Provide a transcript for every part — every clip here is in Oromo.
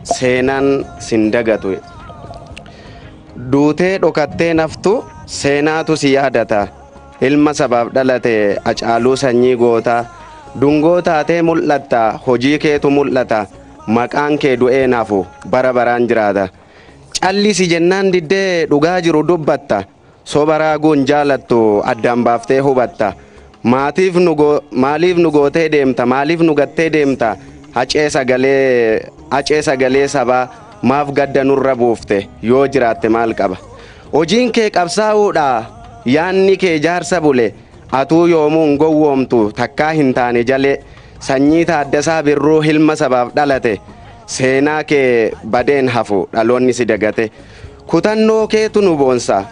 seenaan sin dagatu. Duutee dhokattee naftu seenaatu si yaadata. Ilma sabaaf dhalate Hacaaluu sanyii gootaa. Dungoo taatee mul'atta hojii keetu mul'ata. Maqaan kee du'ee nafu bara baraan jiraata. Callisi jennaan diddee dhugaa jiru dubbatta. Soba raaguun jaalattu addaan baaftee hubatta. Maaliif nu gootee deemta? Maaliif nu gattee deemta? Hacee sagalee sabaa maaf gadda nurra buufte yoo jiraatte maal qaba? Hojiin kee qabsaa'uudha yaanni kee jaarsa bule. Atuu yoomuu hin gowwoomtu takkaa hin taane jalee. Sanyii Taaddasaa Birruu ilma sabaaf dhalate. Seenaa kee badeen hafu dhaloonni si dagate. Kutannoo keetu nu boonsa.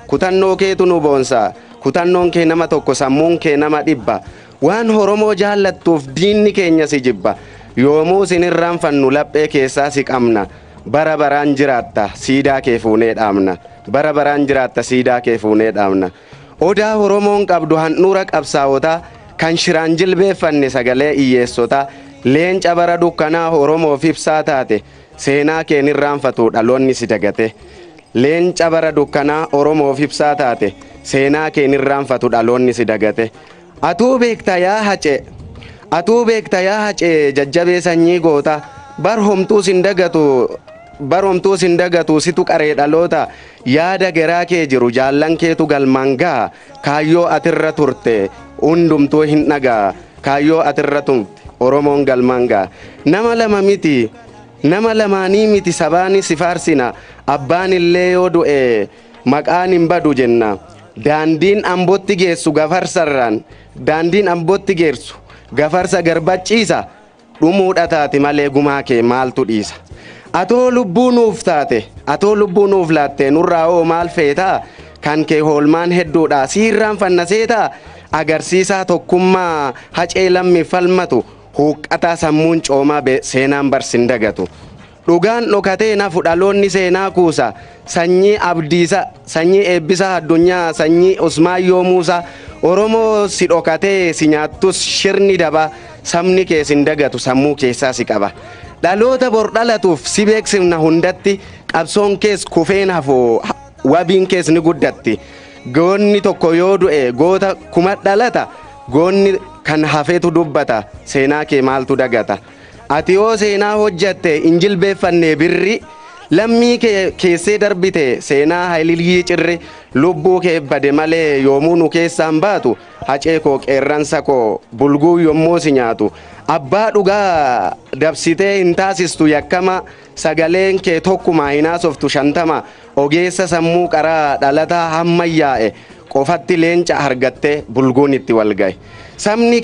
Kutannoon kee nama tokko, sammuun kee nama dhibba. Waan Oromoo jaallattuuf diinni keenya si jibba. Yoomuu sin irraanfannu laphee keessaa si qabna. Bara baraan jiraatta siidaa kee fuunee dhaabna. Odaa Oromoon qabdu handhuura qabsaa'otaa kan shiraan jilbeeffanne sagalee hiyyeessotaa. Leenca bara dukkanaa Oromoof ibsaa taate. Seenaa kee irraanfatu dhaloonni si dagate. Leenca bara dukkanaa Oromoof ibsaa taate. Seenaa kee irraanfatu dhaloonni si dagate. Atuu beekta yaa Hacee jajjabee sanyii goota. Barhomtuu sin dagatu situ qaree dhaloota. Yaada garaa kee jiru jaallan keetu galmaan ga'a. Kaayyoo atirra turte hundumtuu hin dhagaa. Kaayyoo atirra turte Oromoon galmaan ga'a. Nama lamaanii miti sabaani si faarsina. Abbaan illee yoo du'e maqaan hin badu jenna. Daandiin ambootti geessu gafarsa garbachiisa. Dhumuudha taate malee gumaa kee maaltu dhiisa? Atoo lubbuu nuuf laatte nurraa hoo maal feetaa? Kan kee hoolmaan hedduudha siirraan fannaseetaa? Agarsiisaa tokkummaa Hacee lammi falmatu. Huqqataa sammuun coomaa seenaan barsin dagatu. Dhugaan dhokatee nafu dhaloonni seenaa kuusa. Sanyii Eebbisaa Addunyaa, sanyii Usmaayyoo Muusaa. Oromoo si dhokatee si nyaattus shirni daba. Sabni kee sin dagatu sammuu keessaa si qaba. Dhaloota bor dhalatuuf si beeksifna hundatti. Qabsoon kees kufeen hafu wabiin kees ni guddatti. Goonni tokko yoo du'e goota kuma dhalata. Goonni kan hafeetu dubbata. Seenaa kee maaltu dagata? Ati yoo seenaa hojjatte injilbeeffannee birri. Lammii kee keessee darbite seenaa Haayilii Cirri. Lubbuu kee bade malee yoomuu nu keessaan baatu. Hacee koo qeerransa koo bulguu yommuu si nyaatu. Abbaa dhugaa dabsitee hin taasistu yakkama. Sagaleen kee tokkuma hin haasoftu 50. Ogeessa sammuu qaraa dhalataa hammayyaa'e. Qofatti leenca argattee bulguun itti wal ga'e. Sabni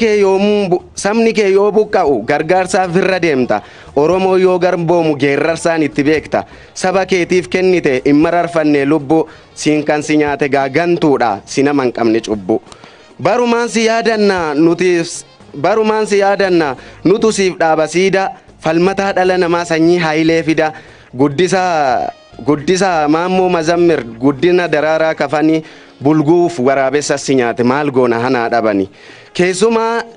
kee yoo buqqa'u gargaarsaaf irra deemta. Oromoo yoo garboomu geerarsaan itti beekta. Saba keetiif kennite hin mararfanne lubbuu. Siin kan si nyaate gaagantuudha si nama hin qabne cubbu. Barumaan si yaadanna nutu siif dhaaba siida. Falmataa dhala namaa sanyii Haayilee fida. Guddisaa Maammoo Mazammir guddina daraaraa kafanii. Bulguuf waraabessa si nyaate maal goona hanaa dhabani.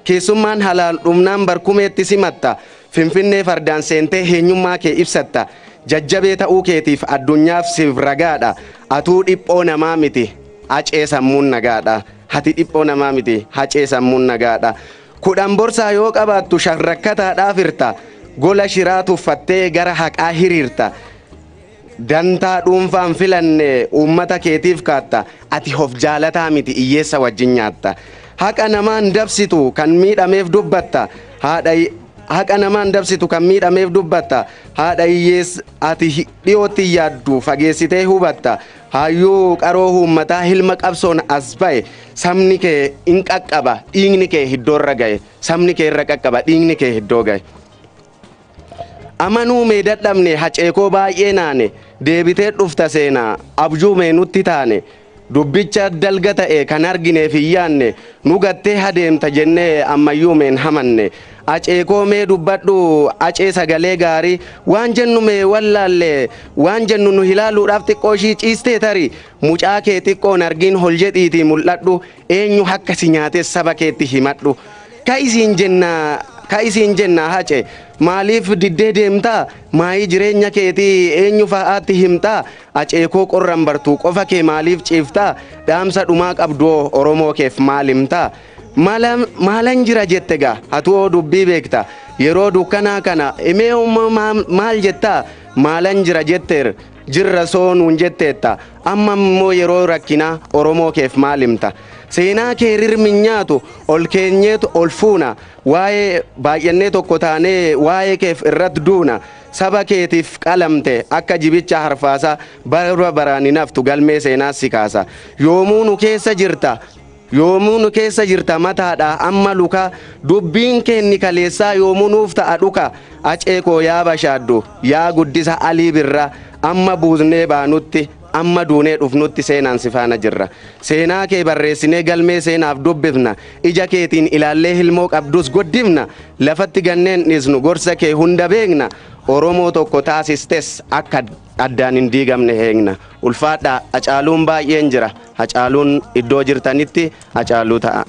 Keessummaan halaal dhumnaan barkumeetti simatta. Finfinnee fardaan seentee eenyummaa kee ibsatta. Jajjabee ta'uu keetiif addunyaaf siif ragaadha. Atuu dhiphoo namaa miti Hacee sammuun nagaadha. Hati dhiphoo namaa miti Hacee sammuun nagaadha. Kudhan borsaa yoo qabaattu sharrakkataadhaaf hirta. Gola shiraa tuffattee gara haqaa hiriirta. Dantaa dhuunfaan filanne uummata keetiif kaatta. Ati of jaalataa miti hiyyeessa wajjin nyaatta. Haqa namaan dabsitu kan miidhameef dubbatta. Haadha hiyyeessa ati dhiyootti yaaddu fageessitee hubatta. Hayyuu qaroo uummataa hilma qabsoon as ba'e. Sabni kee in qaqqaba dhiigni kee hiddoorra ga'e. Sabni kee irra qaqqaba dhiigni kee hiddoo ga'e. Amanuu mee dadhabne Hacee koo baay'ee naane. Deebitee dhufta seenaa abjuu mee nutti taane. Dubbicha dalga ta'e kan argineef hin yaanne. Nu gattee hadeemta jennee ammayyuu meen hamanne. Hacee koo mee dubbadhu Hacee sagalee gaarii. Waan jennu mee wallaalle. Waan jennu nu ilaaluudhaaf xiqqoo ishii ciistee tarii. Mucaa kee xiqqoon argiin ol jedhiitii mul'adhu. Eenyu akka si nyaates saba keetti himadhu. Ka isiin jenna ka isiin jenna hace maaliif diddee deemtaa maayii jireenya keetii eenyu fa'aatti himtaa aceekoo qorran bartuu qofa kee maaliif ciiftaa dhaamsa dhumaa qabdoo Oromoo keef maal himtaa maalan jira jette gaa atoo dubbii beekta yeroo dukkanaa kana himee maal jettaa maalan jira jetteer jirra soonuun jetteetta amma immoo yeroo rakkinaa Oromoo keef maal himta seenaa kee rirmin nyaatu ol keenyeetu ol fuuna waa'ee baay'annee tokko taanee waa'ee keef irratti duuna saba keetiif qalamte akka jibicha harfaasaa bara baraan naftu galmee seenaa si kaasa yoomuu nu keessa jirta mataadha amma luka dubbiin keenni kaleessaa yoomuu nuuf ta'a dhuka aceekoo yaa bashaaddu yaa guddisa alii birra amma buusnee baanutti amma duunee dhufnutti seenaan sifaana jirra seenaa kee barreessinee galmee seenaaf dubbifna ija keetiin ilaallee hilmoo qabdus goddifna lafatti ganneen dhisnu gorsa kee hunda beekna Oromoo tokko taasistes akka addaan hin diigamne heegna ulfaadha Hacaaluun baay'een jira Hacaaluun iddoo jirtanitti Hacaaluu ta'a.